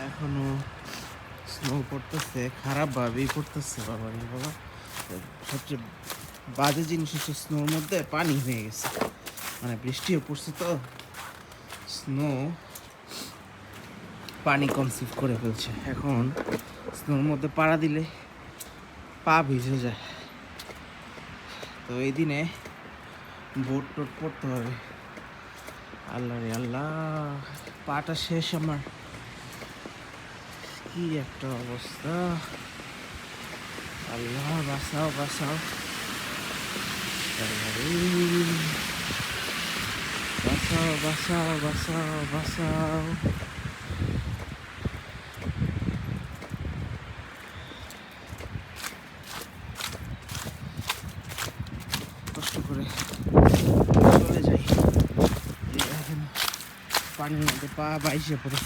এখনো স্নো পড়তেছে, খারাপভাবেই পড়তেছে। বাবা রে বাবা, সবচেয়ে বাজে জিনিস হচ্ছে স্নোর মধ্যে পানি হয়ে গেছে, মানে বৃষ্টিও পড়ছে তো স্নো পানি কনসিভ করে ফেলছে। এখন স্নোর মধ্যে পাড়া দিলে পা ভিজে যায়, তো এই দিনে বোট টোট পড়তে হবে। আল্লাহ রে আল্লাহ, পাটা শেষ আমার, কি একটা অবস্থা। আল্লাহ বাঁচাও বাঁচাও, আল্লাহ রে, বাঁচাও বাঁচাও বাঁচাও বাঁচাও। কষ্ট করে চলে যাই, দেখেন পানির মধ্যে পা বাইসে পড়ে।